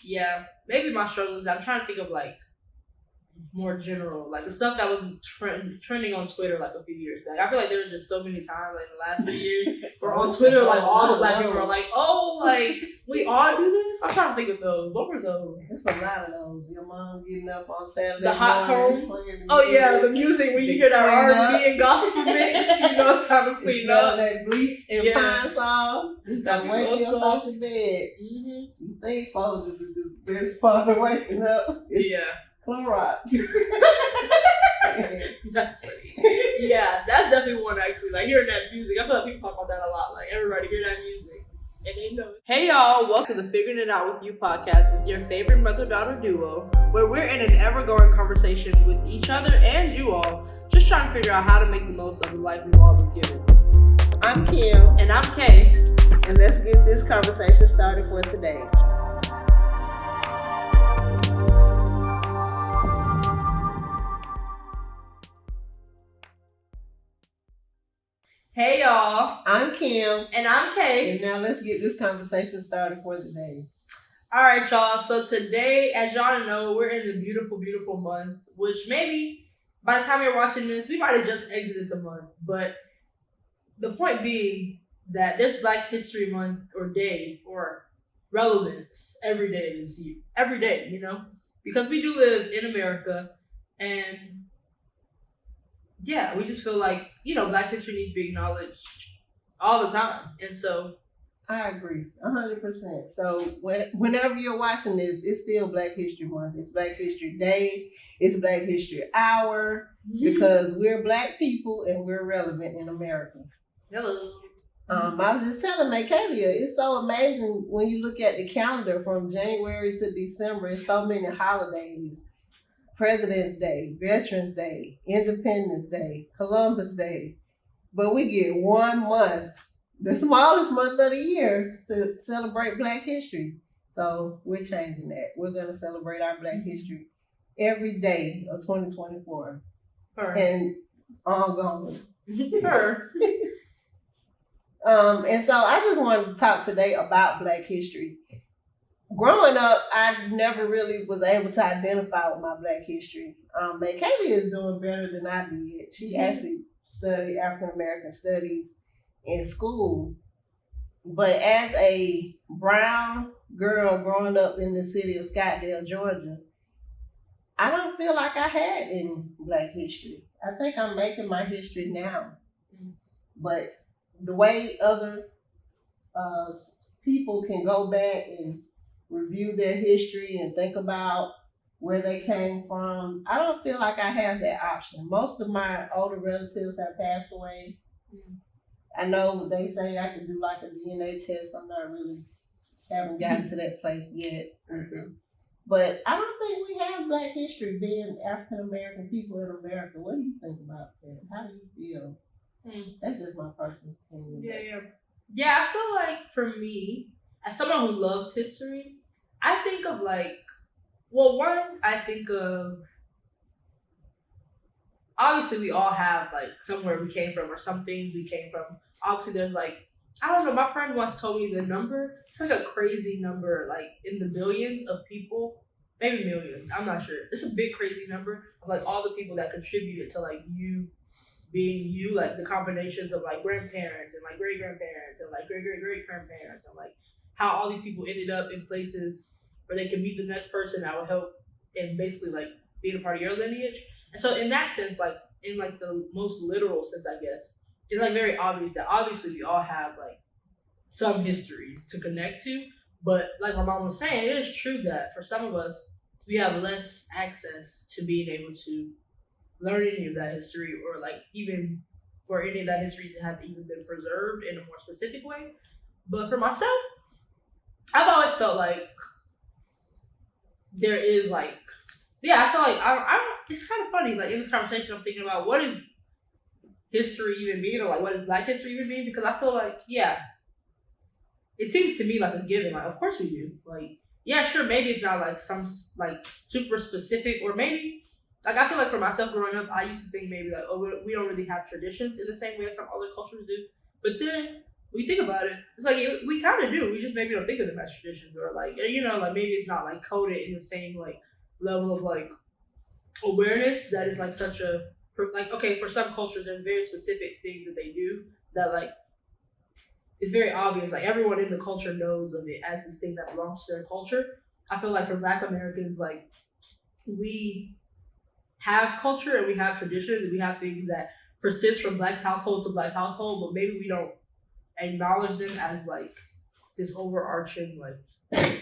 Yeah, maybe my struggle is I'm trying to think of like more general, like the stuff that was trending on Twitter like a few years back. I feel like there was just so many times like in the last few years where on Twitter like all the black people are like, oh, like we all do this. I'm trying to think of those. What were those? There's a lot of those. Your mom getting up on Saturday. The hot comb. Oh yeah, the music when you hear that R&B and gospel mix, you know it's time to clean up. That bleach and Pine Sol. That wake you up out your bed. You think folks is the best part of waking up? It's Clorox. That's funny. Yeah, that's definitely one actually. Like hearing that music, I feel like people talk about that a lot. Like everybody hear that music and they know. Hey y'all, welcome to the Figuring It Out With You podcast with your favorite mother-daughter duo, where we're in an ever-growing conversation with each other and you all, just trying to figure out how to make the most of the life we've all been given. I'm Kim. And I'm Kay. And let's get this conversation started for today. Hey y'all. I'm Kim. And I'm Kay. And now let's get this conversation started for today. Alright y'all, so today, as y'all know, we're in the beautiful, beautiful month, which maybe by the time you're watching this, we might have just exited the month. But the point being that this Black History Month or day or relevance every day, you know? Because we do live in America and yeah, we just feel like, you know, Black history needs to be acknowledged all the time. And so I agree 100%. So whenever you're watching this, it's still Black History Month. It's Black History Day. It's Black History Hour because we're Black people and we're relevant in America. Hello. I was just telling Michaelia, it's so amazing when you look at the calendar from January to December. It's so many holidays. President's Day, Veterans Day, Independence Day, Columbus Day. But we get 1 month, the smallest month of the year, to celebrate Black history. So we're changing that. We're going to celebrate our Black history every day of 2024. And ongoing. And so I just wanted to talk today about Black history. Growing up, I never really was able to identify with my Black history. Michaelia is doing better than I did. She actually studied African American studies in school. But as a brown girl growing up in the city of Scottsdale, Georgia, I don't feel like I had any Black history. I think I'm making my history now. But the way other people can go back and review their history and think about where they came from, I don't feel like I have that option. Most of my older relatives have passed away. I know they say I can do like a DNA test. I'm not really, haven't gotten to that place yet. But I don't think we have Black history being African American people in America. What do you think about that? How do you feel? That's just my personal opinion. Yeah, I feel like for me, as someone who loves history, I think of like, well, one, I think of, obviously we all have like somewhere we came from or some things we came from. Obviously there's like, I don't know, my friend once told me the number, it's like a crazy number, like in the billions of people, maybe millions, I'm not sure. It's a big crazy number of like all the people that contributed to like you being you, like the combinations of like grandparents and like great-grandparents and like great-great-great-grandparents and like how all these people ended up in places where they can meet the next person that will help and basically like being a part of your lineage. And so in that sense, like in like the most literal sense, I guess, it's like very obvious that obviously we all have like some history to connect to. But like my mom was saying, it is true that for some of us, we have less access to being able to learn any of that history or like even for any of that history to have even been preserved in a more specific way. But for myself, I've always felt like there is like, yeah, I feel like I'm it's kind of funny, like in this conversation I'm thinking about what is history even mean or like what does Black history even mean, because I feel like, yeah, it seems to me like a given, like of course we do, like yeah, sure, maybe it's not like some like super specific, or maybe like I feel like for myself growing up, I used to think maybe like, oh, we don't really have traditions in the same way as some other cultures do. But then when you think about it, it's like we kind of do. We just maybe don't think of them as traditions, or like like maybe it's not like coded in the same like level of like awareness that is like such a like okay for some cultures there's very specific things that they do that like it's very obvious like everyone in the culture knows of it as this thing that belongs to their culture. I feel like for Black Americans like we have culture and we have traditions and we have things that persist from Black household to Black household, but maybe we don't acknowledge them as like this overarching like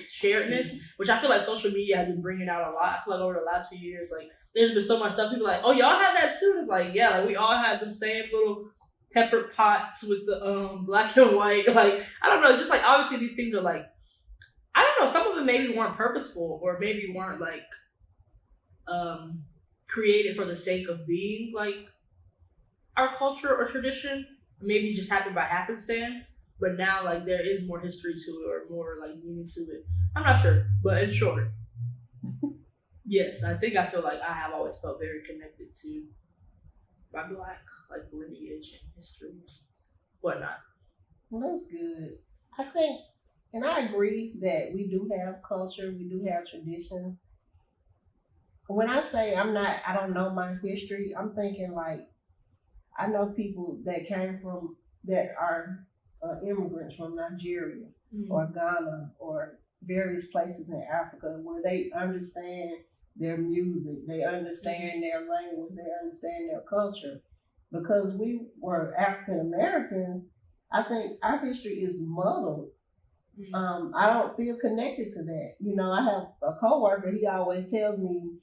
sharedness, which I feel like social media has been bringing out a lot. I feel like over the last few years, like there's been so much stuff. People are like, oh, y'all have that too. It's like, yeah, like we all have them same little pepper pots with the black and white. Like I don't know. It's just like obviously these things are like I don't know. Some of them maybe weren't purposeful or maybe weren't like created for the sake of being like our culture or tradition. Maybe just happened by happenstance. But now like there is more history to it or more like meaning to it. I'm not sure, but in short, yes, I feel like I have always felt very connected to my Black like lineage and history, and whatnot. Well, that's good. I think, and I agree that we do have culture, we do have traditions. When I say I don't know my history, I'm thinking like I know people that came from that are immigrants from Nigeria or Ghana or various places in Africa where they understand their music, they understand their language, they understand their culture. Because we were African Americans, I think our history is muddled. I don't feel connected to that. I have a coworker, he always tells me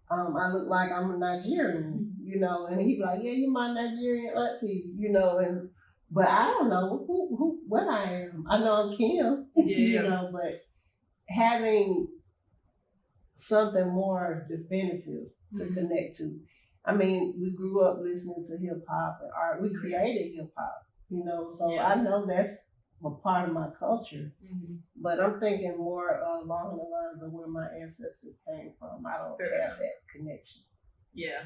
I look like I'm a Nigerian, and he be like, yeah, you my Nigerian auntie, and but I don't know what I am. I know I'm Kim, but having something more definitive to connect to. I mean, we grew up listening to hip hop and art. We created hip hop, so I know that's a part of my culture. But I'm thinking more along the lines of where my ancestors came from. I don't have that connection. Yeah.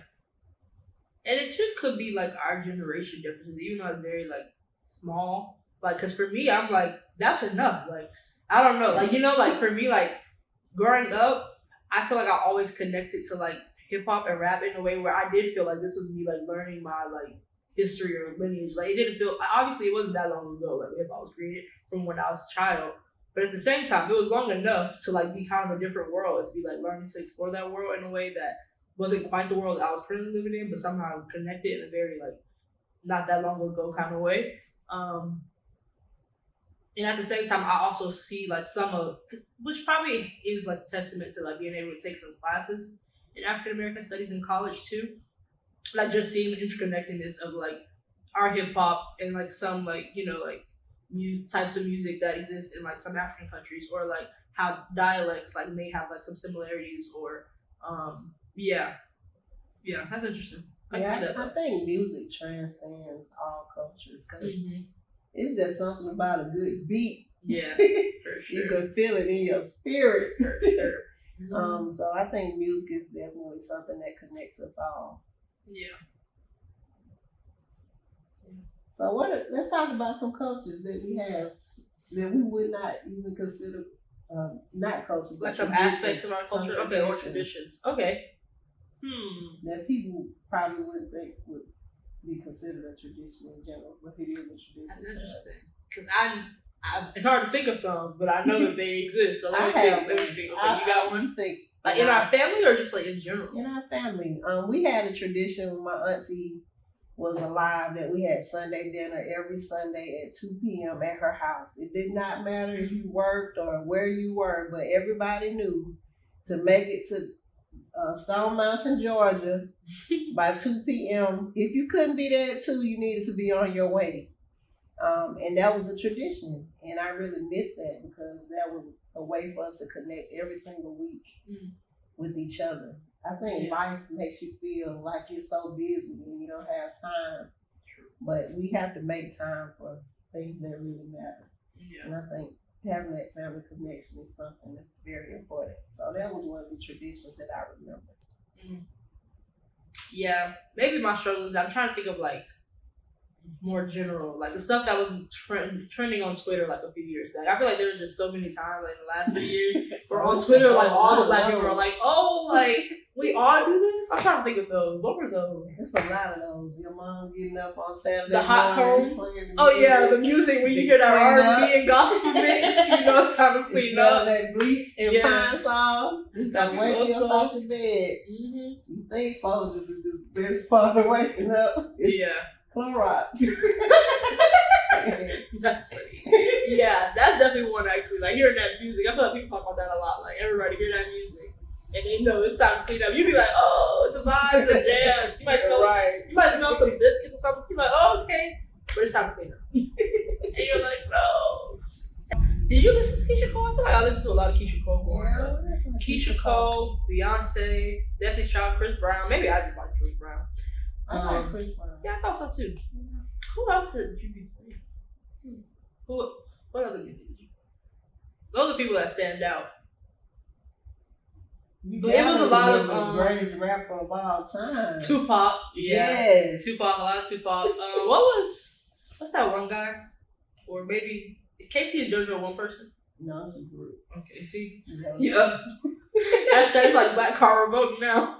And it too could be like our generation differences, even though it's very like small. Like, cause for me, I'm like, that's enough. Like, I don't know. Like, like for me, like growing up, I feel like I always connected to like hip hop and rap in a way where I did feel like this was me like learning my like history or lineage. Like it didn't feel obviously it wasn't that long ago. Like hip hop was created from when I was a child. But at the same time, it was long enough to like be kind of a different world, to be like learning to explore that world in a way that wasn't quite the world I was currently living in, but somehow connected in a very like not that long ago kind of way. And at the same time, I also see like some of, which probably is like a testament to like being able to take some classes in African American studies in college too. Like just seeing the interconnectedness of like our hip hop and like some like like new types of music that exist in like some African countries, or like how dialects like may have like some similarities, or yeah, that's interesting. I think music transcends all cultures because it's just something about a good beat. Yeah, for sure. You can feel it in your spirit. For sure. So I think music is definitely something that connects us all. Yeah. So let's talk about some cultures that we have that we would not even consider not cultures, like some aspects of our culture, or traditions. Okay. That people probably wouldn't think would be considered a tradition in general, but it is a tradition. That's interesting. Because I it's hard to think of some, but I know that they exist. So let me think. Okay, you got one? Like in our family or just like in general? In our family. We had a tradition when my auntie was alive that we had Sunday dinner every Sunday at 2 p.m. at her house. It did not matter if you worked or where you were, but everybody knew to make it to Stone Mountain, Georgia by 2 p.m. If you couldn't be there at 2, you needed to be on your way. And that was a tradition. And I really missed that because that was a way for us to connect every single week with each other. I think life makes you feel like you're so busy and you don't have time. But we have to make time for things that really matter. Yeah. And I think having that family connection is something that's very important. So that was one of the traditions that I remember. Yeah. Maybe my struggle is I'm trying to think of like more general, like the stuff that was trending on Twitter like a few years back. I feel like there was just so many times like in the last few years where on Twitter like all the black people are like, oh, like we all do this. I'm trying to think of those. What were those? There's a lot of those. Your mom getting up on Saturday. The hot comb. Oh yeah, the music when you hear that R&B and gospel mix, you know it's time to clean up. That bleach and pine sol. That wake you up out your bed. You think folks is the best part of waking up? It's Clorox. That's funny. Yeah, that's definitely one actually. Like hearing that music, I feel like people talk about that a lot. Like everybody hear that music and they know it's time to clean up. You be like, oh, the vibes, the jams. You might smell some biscuits or something. You be like, oh, okay, but it's time to clean up. And you're like, no. Did you listen to Keisha Cole? I feel like I listened to a lot of Keisha Cole growing up. Keisha Cole, Beyonce, Destiny's Child, Chris Brown. Maybe I just like Chris Brown. I like Chris Brown. Yeah, I thought so too. Who else did you be playing? What other people did you? Those are people that stand out. But it was a lot of the greatest rapper of all time. Tupac. Yeah. Yes. Tupac, a lot of Tupac. What's that one guy? Or maybe is Casey and JoJo one person? No, it's a group. Okay, see? Yeah. Hashtag like Black Car Revoke now.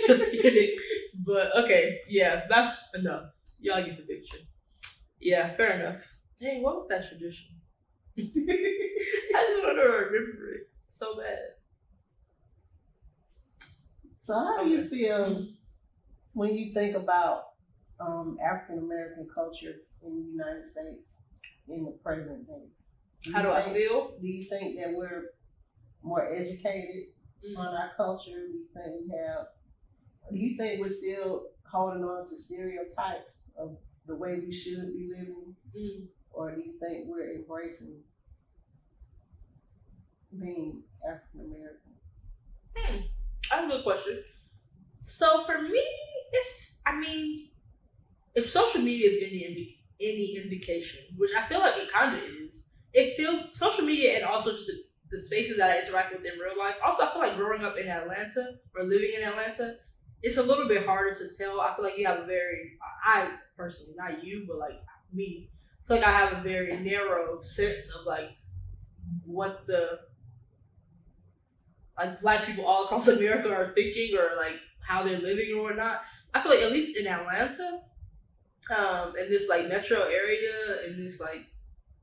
Just kidding. But okay, yeah, that's enough. Y'all get the picture. Yeah, fair enough. Dang, what was that tradition? I just want to remember it so bad. So how do you feel when you think about African American culture in the United States in the present day? How do I feel? Do you think that we're more educated on our culture? Do you think we're still holding on to stereotypes of the way we should be living? Or do you think we're embracing being African American? That's a good question. So for me, if social media is any indication, which I feel like it kind of is, it feels social media and also just the spaces that I interact with in real life. Also, I feel like growing up in Atlanta or living in Atlanta, it's a little bit harder to tell. I feel like you have I personally, not you, but like me, I feel like I have a very narrow sense of like what the black people all across America are thinking or like how they're living or whatnot. I feel like at least in Atlanta, in this like metro area, in this like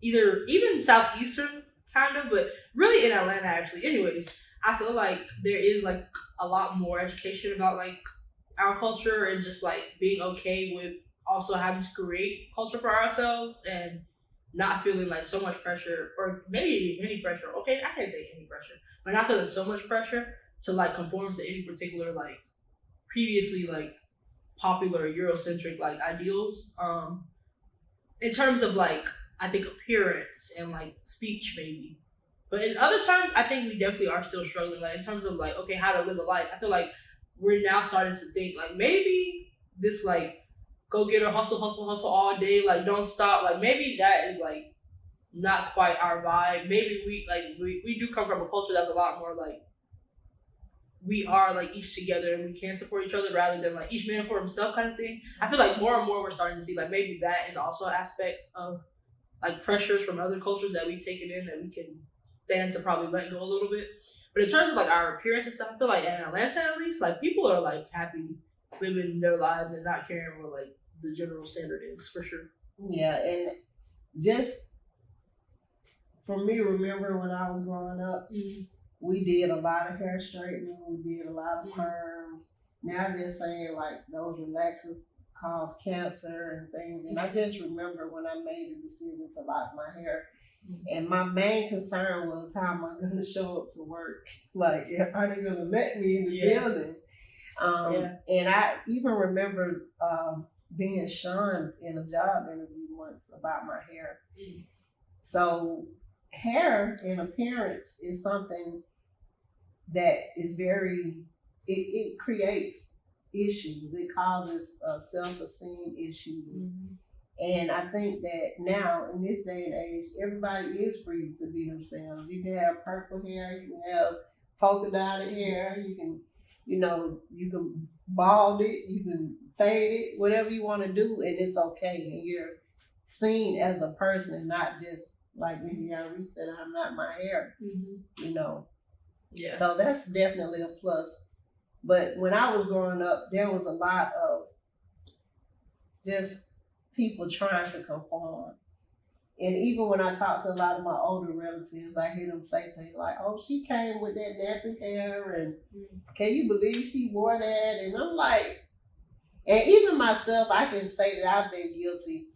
even southeastern kind of, but really in Atlanta actually. Anyways, I feel like there is like a lot more education about like our culture and just like being okay with also having to create culture for ourselves and not feeling like so much pressure or maybe any pressure. Okay, I can't say any pressure, but not feeling so much pressure to like conform to any particular like previously like popular Eurocentric like ideals. In terms of like I think appearance and like speech maybe. But in other terms, I think we definitely are still struggling. Like in terms of like, okay, how to live a life. I feel like we're now starting to think like maybe this like go get her hustle all day, like don't stop. Like maybe that is like not quite our vibe. Maybe we do come from a culture that's a lot more like we are like each together and we can support each other rather than like each man for himself kind of thing. I feel like more and more we're starting to see like maybe that is also an aspect of like pressures from other cultures that we've taken in that we can stand to probably let go a little bit. But in terms of like our appearance and stuff, I feel like in Atlanta at least, like people are like happy living their lives and not caring what like the general standard is for sure. Yeah, and just for me, remember when I was growing up, we did a lot of hair straightening, we did a lot of perms. Now they're saying like those relaxers cause cancer and things. And I just remember when I made the decision to lock my hair. And my main concern was how am I going to show up to work? Like, are they going to let me in the building? And I even remember being shunned in a job interview once about my hair. So hair and appearance is something that is it creates issues. It causes self-esteem issues. And I think that now, in this day and age, everybody is free to be themselves. You can have purple hair, you can have polka dotted hair, you can, You know, you can bald it, you can fade it, whatever you want to do, and it's okay. And you're seen as a person and not just like Vivian said, I'm not my hair, you know. Yeah. So that's definitely a plus. But when I was growing up, there was a lot of just people trying to conform. And even when I talk to a lot of my older relatives, I hear them say things like, oh, she came with that nappy hair, and can you believe she wore that? And I'm like, and even myself, I can say that I've been guilty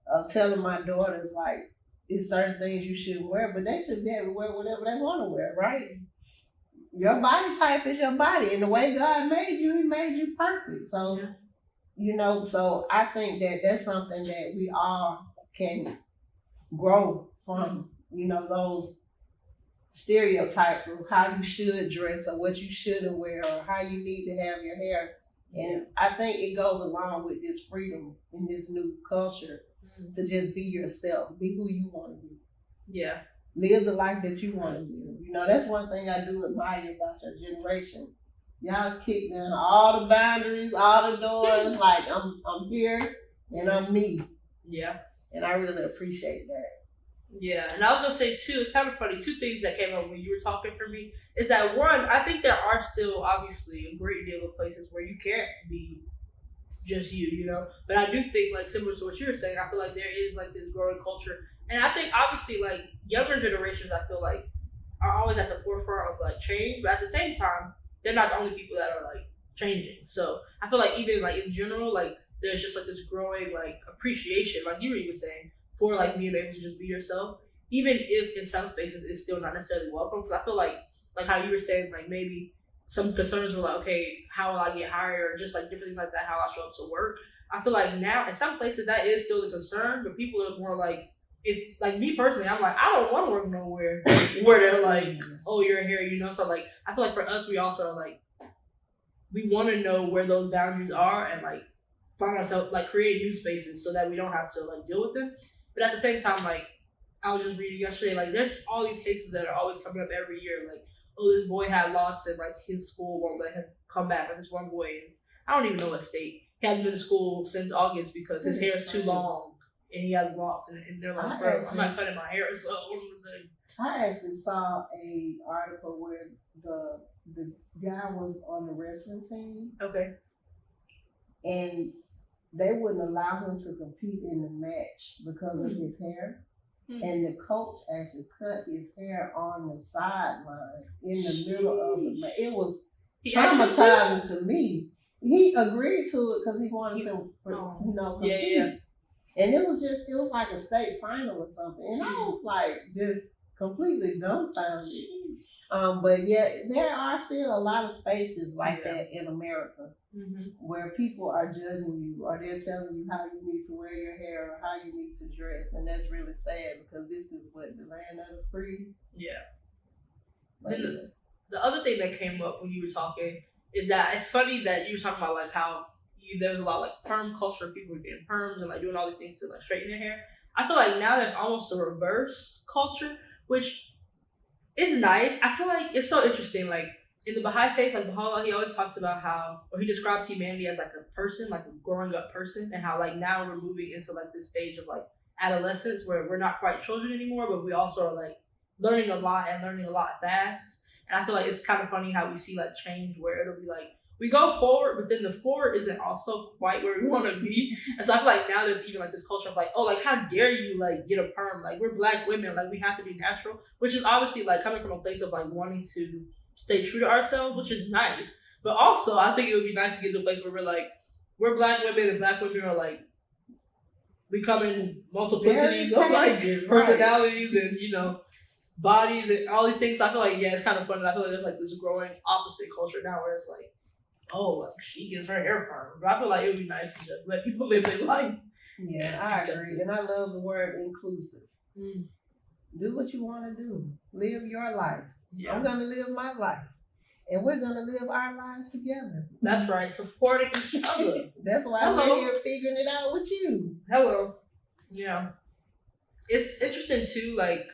of telling my daughters, like, it's certain things you shouldn't wear, but they should be able to wear whatever they want to wear, right? Your body type is your body, and the way God made you, He made you perfect. So, you know, so I think that that's something that we all can grow from, you know, those stereotypes of how you should dress or what you shouldn't wear or how you need to have your hair. And I think it goes along with this freedom in this new culture to just be yourself, be who you want to be. Yeah. Live the life that you want to live. You know, that's one thing I do admire about your generation. Y'all kick down all the boundaries, all the doors. Like I'm here and I'm me. Yeah. And I really appreciate that. Yeah, and I was gonna say too, it's kind of funny, two things that came up when you were talking for me is that one, I think there are still obviously a great deal of places where you can't be just you know? But I do think, like, similar to what you were saying, I feel like there is like this growing culture. And I think obviously like younger generations, I feel like, are always at the forefront of like change, but at the same time, they're not the only people that are like changing. So I feel like even like in general, like there's just like this growing like appreciation, like you were even saying, for like being able to just be yourself, even if in some spaces it's still not necessarily welcome. Because I feel like how you were saying, like maybe some concerns were like, okay, how will I get hired, or just like different things like that, how I show up to work. I feel like now in some places that is still the concern, but people are more like, if like me personally, I'm like, I don't want to work nowhere where they're like, oh, you're here, you know. So like, I feel like for us, we also are like, we want to know where those boundaries are and like find ourselves like create new spaces so that we don't have to like deal with them. But at the same time, like, I was just reading yesterday, like, there's all these cases that are always coming up every year. Like, oh, this boy had locks and, like, his school won't let him come back. Like, this one boy, and I don't even know what state. He hasn't been to school since August because his hair is too long and he has locks. And they're like, bro, I'm not cutting my hair, so I actually saw a article where the guy was on the wrestling team. Okay. And they wouldn't allow him to compete in the match because of his hair. And the coach actually cut his hair on the sidelines in the middle of the match. It was traumatizing to me. He agreed to it because he wanted to, compete. Yeah. And it was like a state final or something. And I was like, just completely dumbfounded. But yeah, there are still a lot of spaces like that in America where people are judging you or they're telling you how you need to wear your hair or how you need to dress. And that's really sad because this is what, the land of the free? Yeah. But then the other thing that came up when you were talking is that it's funny that you were talking about like how there's a lot of like perm culture, people getting perms and like doing all these things to like straighten their hair. I feel like now there's almost a reverse culture, which is nice. I feel like it's so interesting. Like in the Baha'i faith, like Baha'u'llah, he always talks about how, or he describes humanity as like a person, like a growing up person, and how like now we're moving into like this stage of like adolescence where we're not quite children anymore, but we also are like learning a lot and learning a lot fast. And I feel like it's kind of funny how we see like change where it'll be like, we go forward, but then the forward isn't also quite where we want to be. And so I feel like now there's even like this culture of like, oh, like how dare you like get a perm? Like we're Black women, like we have to be natural, which is obviously like coming from a place of like wanting to stay true to ourselves, which is nice. But also I think it would be nice to get to a place where we're like, we're Black women and Black women are like becoming multiplicities of like personalities and, you know, bodies and all these things. So I feel like, yeah, it's kind of fun. I feel like there's like this growing opposite culture now where it's like, oh, like she gets her hair perm. But I feel like it would be nice to just let people live their life. Yeah, I agree. And I love the word inclusive. Do what you want to do. Live your life. Yeah. I'm going to live my life. And we're going to live our lives together. That's right. Supporting each other. That's why I'm here figuring it out with you. Hello. Yeah. It's interesting too, like,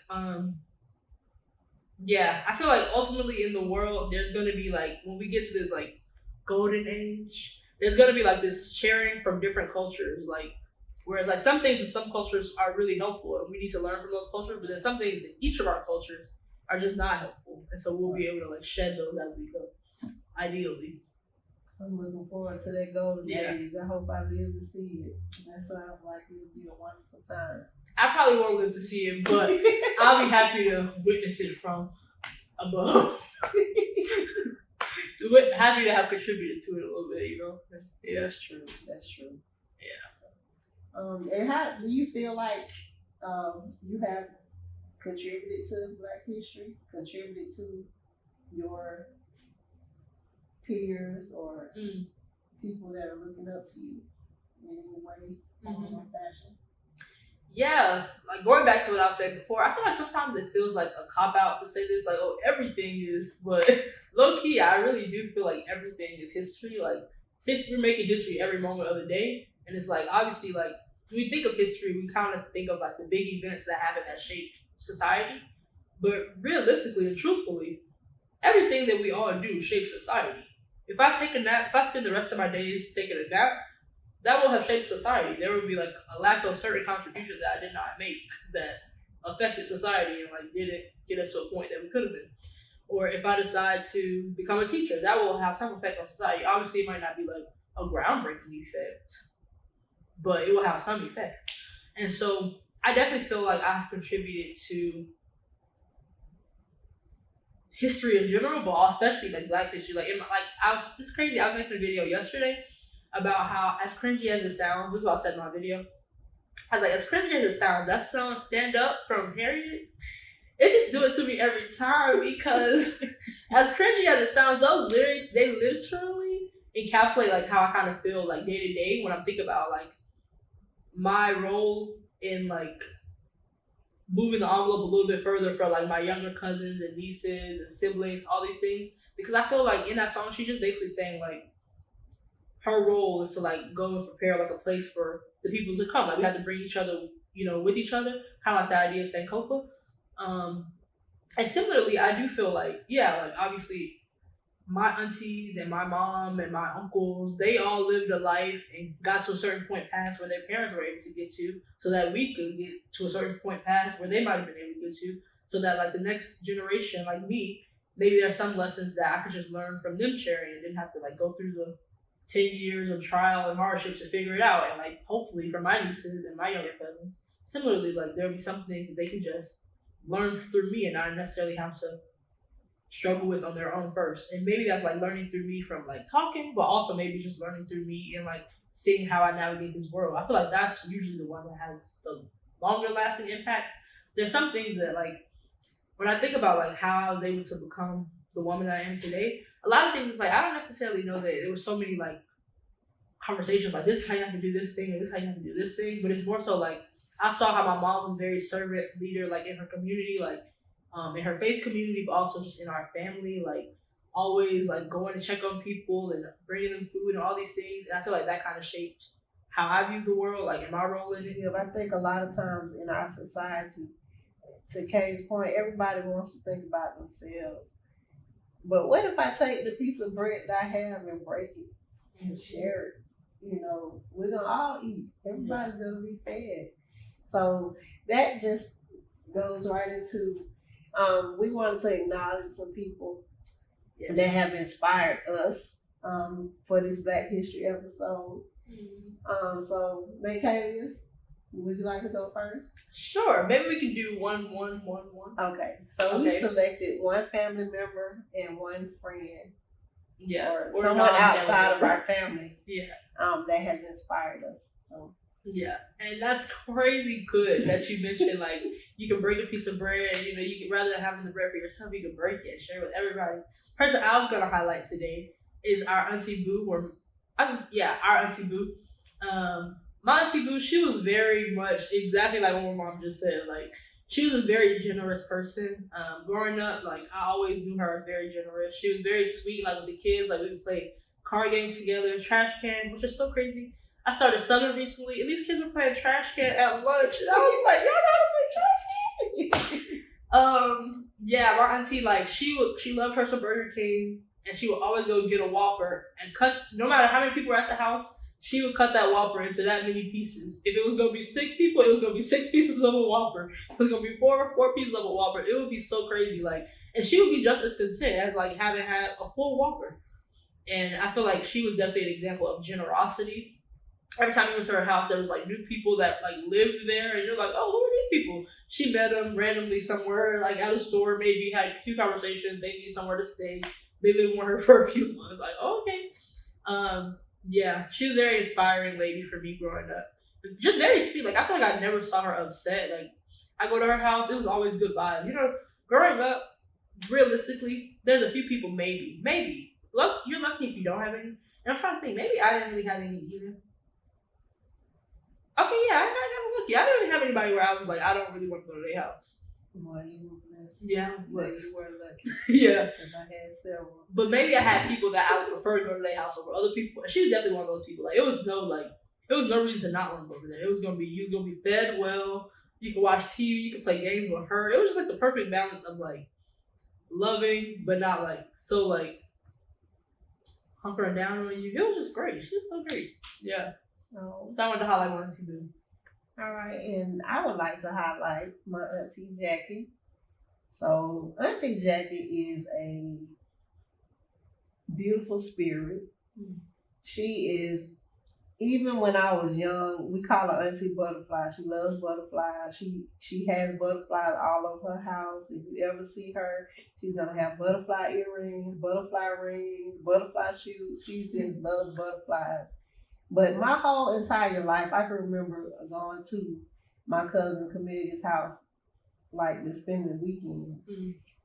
yeah, I feel like ultimately in the world, there's going to be like, when we get to this like golden age. There's gonna be like this sharing from different cultures, like whereas like some things in some cultures are really helpful and we need to learn from those cultures, but then some things in each of our cultures are just not helpful. And so we'll be able to like shed those as we go. Ideally. I'm looking forward to that golden Yeah. age. I hope I live to see it. That sounds like it'll be a wonderful time. I probably won't live to see it, but I'll be happy to witness it from above. Happy to have contributed to it a little bit, you know? Yeah. That's true. That's true. Yeah. And how do you feel like you have contributed to Black history, contributed to your peers or people that are looking up to you in any way, form, or fashion? Yeah, like going back to what I was saying before, I feel like sometimes it feels like a cop out to say this, like, oh, everything is, but low key, I really do feel like everything is history. Like, we're making history every moment of the day, and it's like, obviously, like, when we think of history, we kind of think of like the big events that happen that shape society, but realistically and truthfully, everything that we all do shapes society. If I take a nap, if I spend the rest of my days taking a nap, that will have shaped society. There would be like a lack of certain contributions that I did not make that affected society and like didn't get us to a point that we could have been. Or if I decide to become a teacher, that will have some effect on society. Obviously, it might not be like a groundbreaking effect, but it will have some effect. And so I definitely feel like I've contributed to history in general, but especially like Black history. Like, it's crazy. I was making a video yesterday about how, as cringy as it sounds, this is what I said in my video. I was like, as cringy as it sounds, that song "Stand Up" from Harriet, it just do it to me every time because as cringy as it sounds, those lyrics, they literally encapsulate like how I kind of feel like day to day when I'm thinking about like my role in like moving the envelope a little bit further for like my younger cousins and nieces and siblings, all these things. Because I feel like in that song, she's just basically saying like her role is to like go and prepare like a place for the people to come. Like we have to bring each other, you know, with each other, kind of like the idea of Sankofa. And similarly, I do feel like, yeah, like obviously my aunties and my mom and my uncles, they all lived a life and got to a certain point past where their parents were able to get to, so that we could get to a certain point past where they might have been able to get to, so that like the next generation, like me, maybe there's some lessons that I could just learn from them sharing and didn't have to like go through the 10 years of trial and hardships to figure it out. And like hopefully for my nieces and my younger cousins, similarly, like there'll be some things that they can just learn through me and not necessarily have to struggle with on their own first. And maybe that's like learning through me from like talking, but also maybe just learning through me and like seeing how I navigate this world. I feel like that's usually the one that has the longer lasting impact. There's some things that like when I think about like how I was able to become the woman that I am today, a lot of things like I don't necessarily know that there were so many like conversations like this is how you have to do this thing and this is how you have to do this thing, but it's more so like I saw how my mom was very servant leader like in her community, like in her faith community, but also just in our family, like always like going to check on people and bringing them food and all these things. And I feel like that kind of shaped how I view the world, like in my role in it. Yeah, I think a lot of times in our society, to Kay's point, everybody wants to think about themselves. But what if I take the piece of bread that I have and break it and share it? You know, we're gonna all eat. Everybody's gonna be fed. So that just goes right into we wanted to acknowledge some people that have inspired us for this Black History episode. So Maykalia, would you like to go first? Sure. Maybe we can do one. Okay. So we selected one family member and one friend. Yeah. Or someone outside of our family. Yeah. That has inspired us. So yeah. And that's crazy good that you mentioned like you can break a piece of bread, you know, you can rather than having the bread for yourself, you can break it and share it with everybody. The person I was gonna highlight today is our Auntie Boo, our Auntie Boo. My Auntie Boo, she was very much exactly like what my mom just said. Like, she was a very generous person. Growing up, like, I always knew her as very generous. She was very sweet, like, with the kids. Like, we would play card games together, trash can, which is so crazy. I started Southern recently, and these kids were playing trash can at lunch. And I was like, y'all know how to play trash can? Yeah, my auntie, like, she loved her some Burger King, and she would always go get a Whopper and cut. No matter how many people were at the house, she would cut that Whopper into that many pieces. If it was gonna be 6 people, it was gonna be 6 pieces of a Whopper. If it was gonna be four pieces of a Whopper. It would be so crazy, like, and she would be just as content as like having had a full Whopper. And I feel like she was definitely an example of generosity. Every time you went to her house, there was like new people that like lived there, and you're like, oh, who are these people? She met them randomly somewhere, like at a store, maybe had a few conversations. They need somewhere to stay. They lived with her for a few months. Like, oh, okay, yeah, she was a very inspiring lady for me growing up. Just very sweet. Like I feel like I never saw her upset. Like I go to her house, it was always good vibes. You know, growing up, realistically, there's a few people maybe. Look, you're lucky if you don't have any. And I'm trying to think, maybe I didn't really have any either. Okay, yeah, I got lucky. I didn't really have anybody where I was like, I don't really want to go to their house. Well, you were blessed. Yeah, Well, you were lucky. yeah. Because I had several. But maybe I had people that I would prefer to go to their house over other people. And she was definitely one of those people. Like it was no reason to not want to go over there. It was gonna be you was gonna be fed well. You could watch TV. You could play games with her. It was just like the perfect balance of like loving, but not like so like hunkering down on you. It was just great. She was so great. Yeah. Oh. So I wanted to highlight my auntie Boo. All right, and I would like to highlight my auntie Jackie. So Auntie Jackie is a beautiful spirit. She is, even when I was young, we call her Auntie Butterfly. She loves butterflies. She has butterflies all over her house. If you ever see her, she's gonna have butterfly earrings, butterfly rings, butterfly shoes. She just loves butterflies. But my whole entire life, I can remember going to my cousin Camille's house, like to spend the weekend.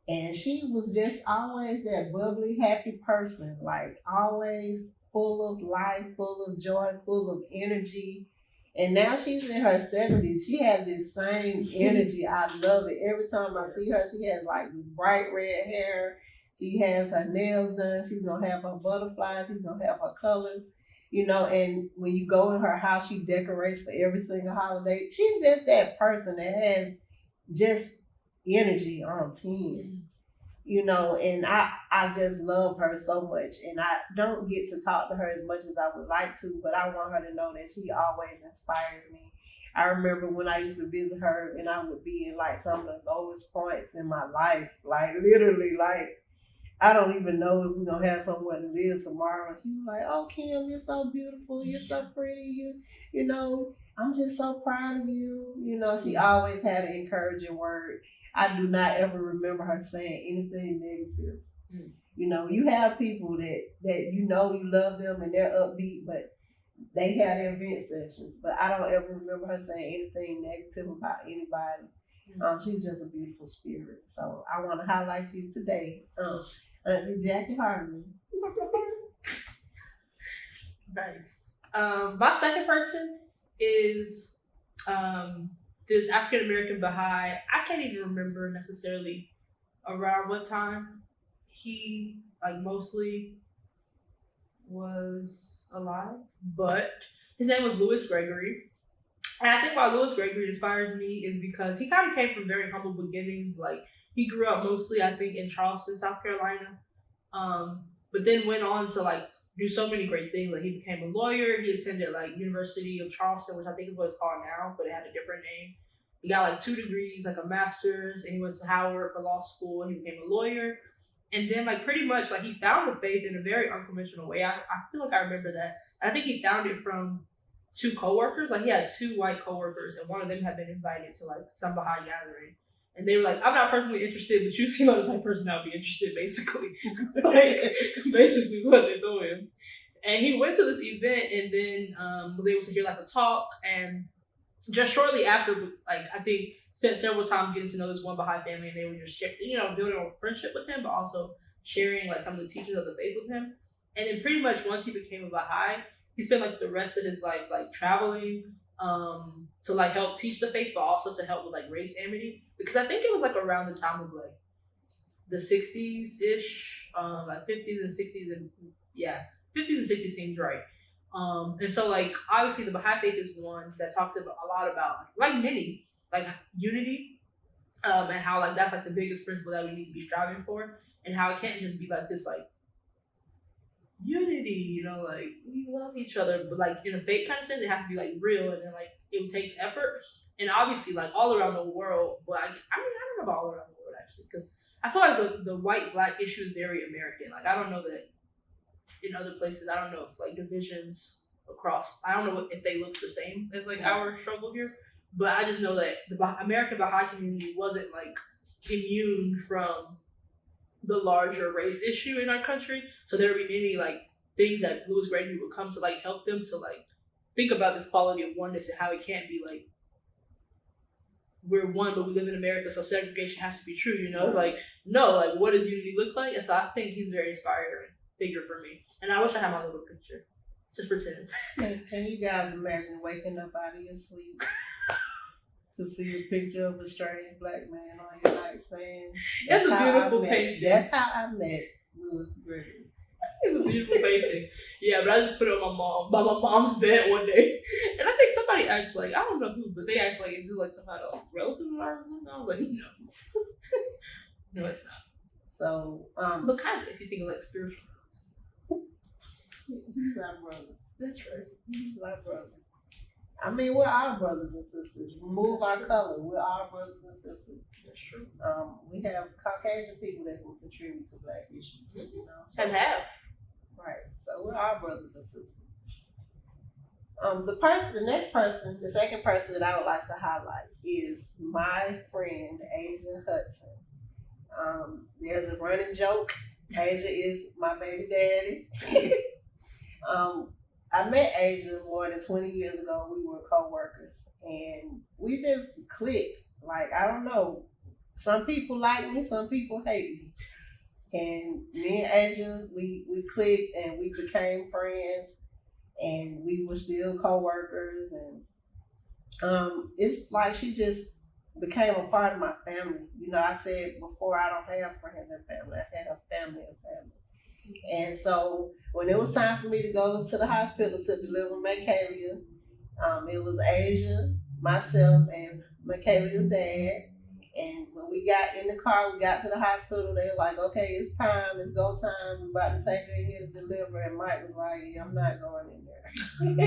And she was just always that bubbly, happy person, like always full of life, full of joy, full of energy. And now she's in her 70s. She has this same energy. I love it. Every time I see her, she has like this bright red hair. She has her nails done. She's going to have her butterflies. She's going to have her colors. You know, and when you go in her house, she decorates for every single holiday. She's just that person that has just energy on 10. You know, and I just love her so much. And I don't get to talk to her as much as I would like to, but I want her to know that she always inspires me. I remember when I used to visit her and I would be in like some of the lowest points in my life, like literally like I don't even know if we're gonna have somewhere to live tomorrow. And she was like, oh Kim, you're so beautiful, you're so pretty, you know, I'm just so proud of you. You know, she always had an encouraging word. I do not ever remember her saying anything negative. You know, you have people that you know you love them and they're upbeat, but they have their vent sessions. But I don't ever remember her saying anything negative about anybody. She's just a beautiful spirit. So I want to highlight you today, Auntie Jackie Harmon. Nice. My second person is this African American Baha'i. I can't even remember necessarily around what time he like mostly was alive, but his name was Louis Gregory. And I think why Louis Gregory inspires me is because he kind of came from very humble beginnings. Like he grew up mostly, I think, in Charleston, South Carolina, but then went on to like do so many great things. Like he became a lawyer. He attended like University of Charleston, which I think is what it's called now, but it had a different name. He got like 2 degrees, like a master's, and he went to Howard for law school, and he became a lawyer. And then like pretty much like he found the faith in a very unconventional way. I feel like I remember that. I think he found it from 2 coworkers. Like he had 2 white coworkers, and one of them had been invited to like some Baha'i gathering. And they were like, I'm not personally interested, but you seem like the type of person that would be interested, basically. Like, basically what they told him. And he went to this event and then was able to hear like a talk. And just shortly after, like I think spent several times getting to know this one Baha'i family, and they were just building a friendship with him, but also sharing like some of the teachings of the faith with him. And then pretty much once he became a Baha'i, he spent like the rest of his life like traveling to like help teach the faith, but also to help with like race amity, because I think it was like around the time of like the 60s ish, like 50s and 60s, and yeah, 50s and 60s seems right. And so like obviously the Baha'i faith is one that talks about a lot about like many like unity. and how like that's like the biggest principle that we need to be striving for, and how it can't just be like this like unity, like we love each other, but like in a fake kind of sense, it has to be like real, and then like it takes effort, and obviously like all around the world. But I mean I don't know about all around the world actually, because I feel like the white black issue is very American. Like I don't know that in other places. I don't know if like divisions across. I don't know if they look the same as like our struggle here, but I just know that the American Baha'i community wasn't like immune from the larger race issue in our country. So there would be many like things that Louis Gregory would come to like help them to like think about this quality of oneness and how it can't be like we're one but we live in America so segregation has to be true, It's like no, like what does unity look like? And so I think he's a very inspiring figure for me. And I wish I had my little picture. Just pretend. Can you guys imagine waking up out of your sleep to see a picture of a strange black man on your nightstand? It's a beautiful painting. That's how I met Louis Gregory. It's a beautiful painting. Yeah, but I just put it on by my mom's bed one day. And I think somebody asked, like, I don't know who, but they asked, like, is it like some kind of relative of ours? And I was like, no. No, it's not. So, but kind of, if you think of like spiritual. He's our brother. That's right. He's our brother. I mean, we're our brothers and sisters. Remove our color. We're our brothers and sisters. That's true. We have Caucasian people that can contribute to black issues. So, and have. Right. So we're our brothers and sisters. The second person that I would like to highlight is my friend Asia Hudson. There's a running joke. Asia is my baby daddy. I met Asia more than 20 years ago. We were co-workers and we just clicked. Like, I don't know. Some people like me, some people hate me. And me and Asia, we clicked and we became friends and we were still co-workers. And it's like she just became a part of my family. I said before, I don't have friends and family. I have family and family. And so when it was time for me to go to the hospital to deliver Michaelia, it was Asia, myself, and Michaelia's dad. And when we got in the car, we got to the hospital, they were like, okay, it's time, it's go time, we're about to take her in here to deliver. And Mike was like, yeah, I'm not going in there. And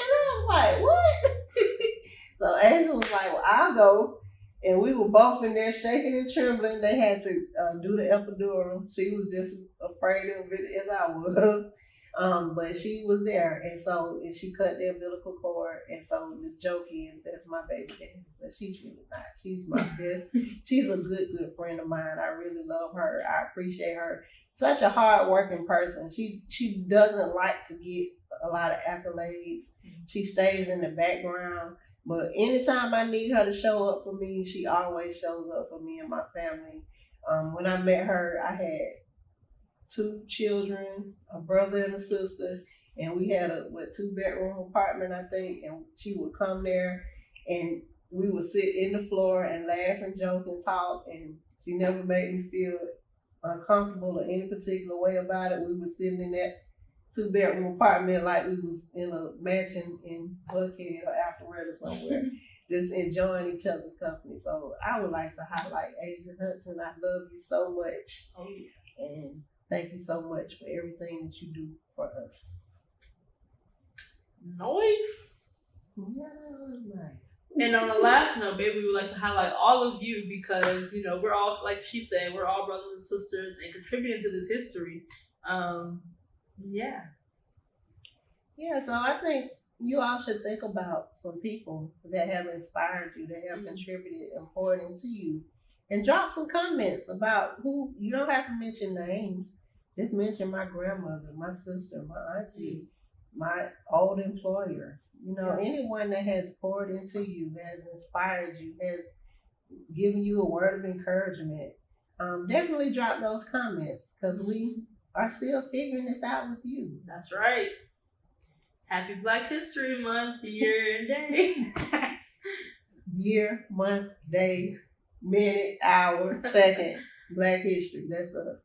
I was like, what? So Asia was like, well, I'll go. And we were both in there shaking and trembling. They had to do the epidural. She was just as afraid of it as I was. But she was there. And she cut the umbilical cord. And so the joke is, that's my baby daddy. But she's really not. She's my best. She's a good friend of mine. I really love her. I appreciate her. Such a hard-working person. She doesn't like to get a lot of accolades. She stays in the background. But anytime I need her to show up for me, she always shows up for me and my family. When I met her, I had 2 children, a brother and a sister, and we had a 2-bedroom apartment, I think, and she would come there and we would sit in the floor and laugh and joke and talk, and she never made me feel uncomfortable or any particular way about it. We were sitting in that 2-bedroom apartment like we was in a mansion in Buckhead or Alpharetta somewhere, just enjoying each other's company. So I would like to highlight Asia Hudson. I love you so much. Oh, yeah. And thank you so much for everything that you do for us. Nice. Yeah, nice. And on the last note, baby, we would like to highlight all of you because, we're all, like she said, we're all brothers and sisters and contributing to this history. Yeah, so I think you all should think about some people that have inspired you, that have contributed and poured into you. And drop some comments about who. You don't have to mention names. Just mention my grandmother, my sister, my auntie, my old employer. Anyone that has poured into you, has inspired you, has given you a word of encouragement. Definitely drop those comments because we are still figuring this out with you. That's right. Happy Black History Month, year and day. Year, month, day, minute, hour, second. Black history. That's us.